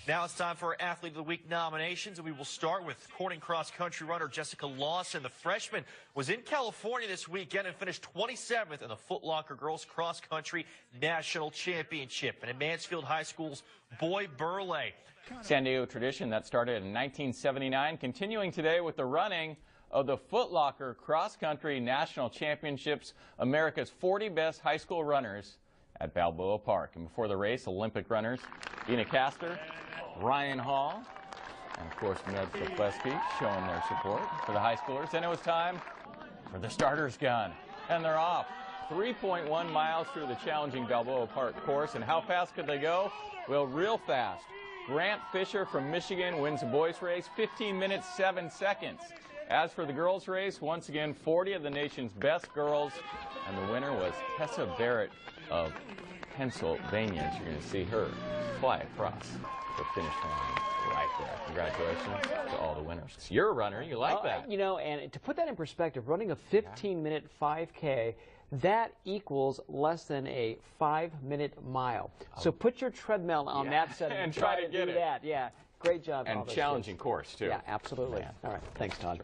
Now it's time for our Athlete of the Week nominations, and we will start with Corning cross-country runner Jessica Lawson. The freshman was in California this weekend and finished 27th in the Foot Locker Girls Cross-Country National Championship and in Mansfield High School's Boy Burley. San Diego tradition that started in 1979, continuing today with the running of the Foot Locker Cross-Country National Championships, America's 40 best high school runners at Balboa Park. And before the race, Olympic runners Dina Castor, Ryan Hall, and of course Ned FLCCC showing their support for the high schoolers. And it was time for the starter's gun, and they're off. 3.1 miles through the challenging Balboa Park course. And how fast could they go? Well, real fast. Grant Fisher from Michigan wins the boys race, 15 minutes 7 seconds. As for the girls race, once again 40 of the nation's best girls, and the winner was Tessa Barrett of Pennsylvania. You're going to see her fly across the finish line right there. Congratulations to all the winners. You're a runner. You like that. You know, and to put that in perspective, running a 15-minute 5K, that equals less than a 5-minute mile. So put your treadmill on that setting and try to get do that. Yeah, great job. And challenging course, too. Yeah, absolutely. All right, thanks, Todd.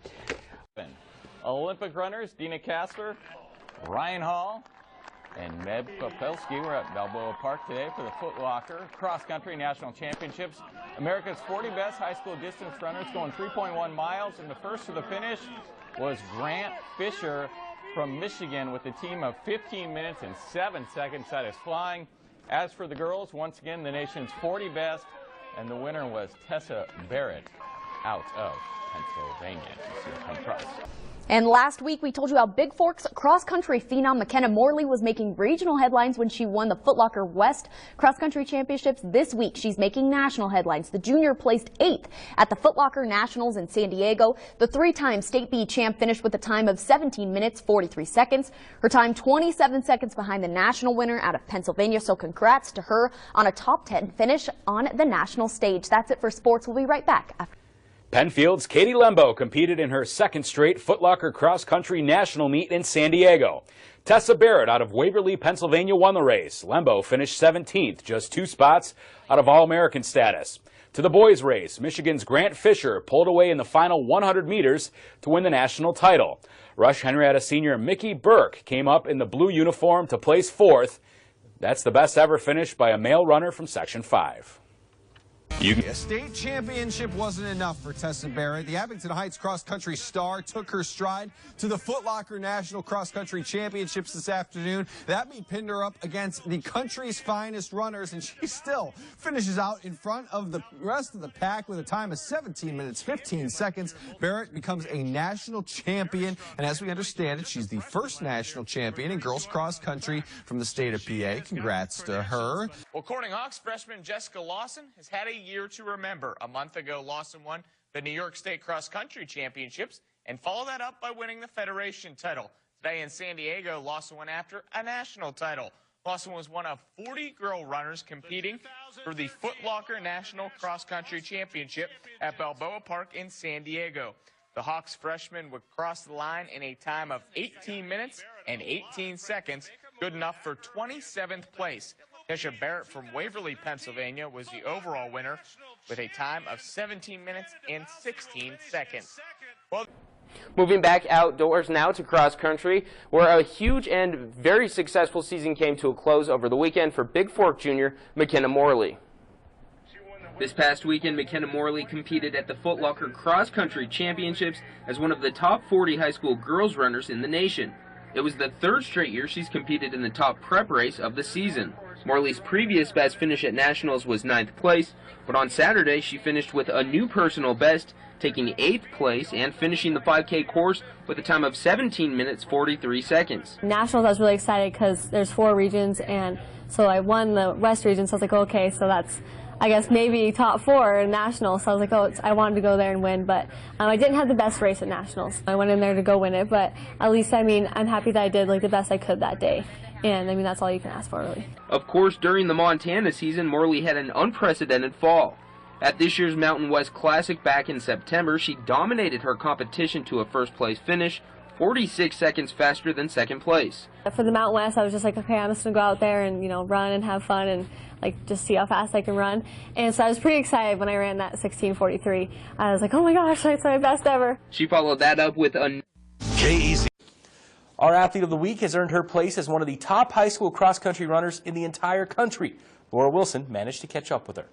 Olympic runners Dina Castor, Ryan Hall, and Ned FLCCC were at Balboa Park today for the Foot Locker Cross Country National Championships. America's 40 best high school distance runners going 3.1 miles, and the first to the finish was Grant Fisher from Michigan with a team of 15 minutes and 7 seconds. That is flying. As for the girls, once again, the nation's 40 best, and the winner was Tessa Barrett out of Pennsylvania. You see her come across. And last week, we told you how Big Forks cross-country phenom McKenna Morley was making regional headlines when she won the Foot Locker West cross-country championships. This week, she's making national headlines. The junior placed 8th at the Foot Locker Nationals in San Diego. The 3-time State B champ finished with a time of 17 minutes, 43 seconds. Her time 27 seconds behind the national winner out of Pennsylvania. So congrats to her on a top 10 finish on the national stage. That's it for sports. We'll be right back after. Penfield's Katie Lembo competed in her second straight Foot Locker Cross Country National meet in San Diego. Tessa Barrett out of Waverly, Pennsylvania won the race. Lembo finished 17th, just 2 spots out of All-American status. To the boys race, Michigan's Grant Fisher pulled away in the final 100 meters to win the national title. Rush Henrietta senior Mickey Burke came up in the blue uniform to place 4th. That's the best ever finish by a male runner from Section 5. A state championship wasn't enough for Tessa Barrett. The Abington Heights cross-country star took her stride to the Foot Locker National Cross-Country Championships this afternoon. That meat pinned her up against the country's finest runners, and she still finishes out in front of the rest of the pack with a time of 17 minutes, 15 seconds. Barrett becomes a national champion, and as we understand it, she's the first national champion in girls cross-country from the state of PA. Congrats to her. Well, Corning Hawks freshman Jessica Lawson has had a year to remember. A month ago, Lawson won the New York State Cross Country Championships and followed that up by winning the Federation title. Today in San Diego, Lawson went after a national title. Lawson was one of 40 girl runners competing for the Foot Locker National Cross Country Championship at Balboa Park in San Diego. The Hawks freshman would cross the line in a time of 18 minutes and 18 seconds, good enough for 27th place. Tessa Barrett from Waverly, Pennsylvania was the overall winner with a time of 17 minutes and 16 seconds. Well, moving back outdoors now to cross country, where a huge and very successful season came to a close over the weekend for Big Fork junior McKenna Morley. This past weekend, McKenna Morley competed at the Foot Locker Cross Country Championships as one of the top 40 high school girls runners in the nation. It was the 3rd straight year she's competed in the top prep race of the season. Morley's previous best finish at nationals was 9th place, but on Saturday she finished with a new personal best, taking 8th place and finishing the 5K course with a time of 17 minutes 43 seconds. Nationals, I was really excited because there's 4 regions, and so I won the West region, so I was like, okay, so that's, I guess, maybe top 4 in nationals. So I was like, oh, I wanted to go there and win, but I didn't have the best race at nationals. I went in there to go win it, but at least, I mean, I'm happy that I did like the best I could that day. And I mean, that's all you can ask for, really. Of course, during the Montana season, Morley had an unprecedented fall. At this year's Mountain West Classic back in September, she dominated her competition to a 1st place finish, 46 seconds faster than second place. For the Mountain West, I was just like, okay, I'm just going to go out there and, run and have fun and just see how fast I can run. And so I was pretty excited when I ran that 16:43. I was like, oh my gosh, that's my best ever. She followed that up with a K-Easy. Our athlete of the week has earned her place as one of the top high school cross-country runners in the entire country. Laura Wilson managed to catch up with her.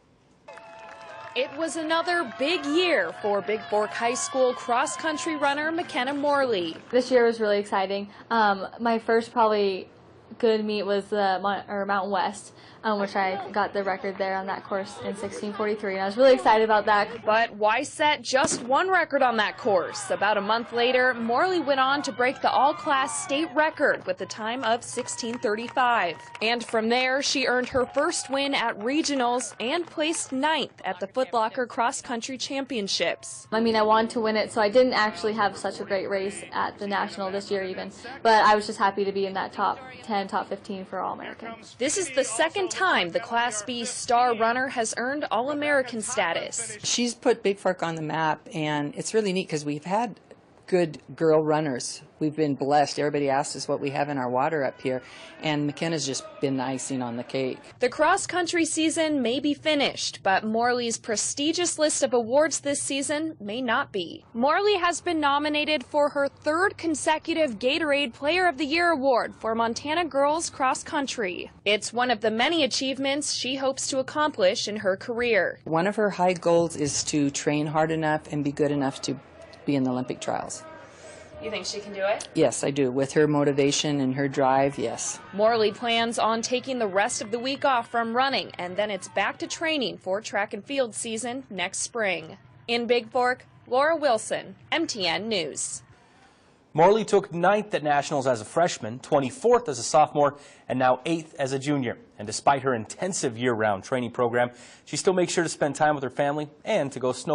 It was another big year for Big Fork High School cross-country runner McKenna Morley. This year was really exciting. My first probably good meet was the Mountain West, which I got the record there on that course in 16:43, and I was really excited about that. But why set just one record on that course? About a month later, Morley went on to break the all-class state record with a time of 16:35. And from there, she earned her first win at regionals and placed 9th at the Foot Locker Cross Country Championships. I mean, I wanted to win it, so I didn't actually have such a great race at the National this year even, but I was just happy to be in that top 10, top 15 for All-American. This is the second time the Class B star runner has earned All-American status. She's put Big Fork on the map, and it's really neat because we've had good girl runners. We've been blessed. Everybody asks us what we have in our water up here, and McKenna's just been the icing on the cake. The cross-country season may be finished, but Morley's prestigious list of awards this season may not be. Morley has been nominated for her 3rd consecutive Gatorade Player of the Year award for Montana girls cross-country. It's one of the many achievements she hopes to accomplish in her career. One of her high goals is to train hard enough and be good enough to be in the Olympic trials. You think she can do it? Yes, I do. With her motivation and her drive, yes. Morley plans on taking the rest of the week off from running, and then it's back to training for track and field season next spring. In Big Fork, Laura Wilson, MTN News. Morley took 9th at Nationals as a freshman, 24th as a sophomore, and now 8th as a junior. And despite her intensive year-round training program, she still makes sure to spend time with her family and to go snowboarding.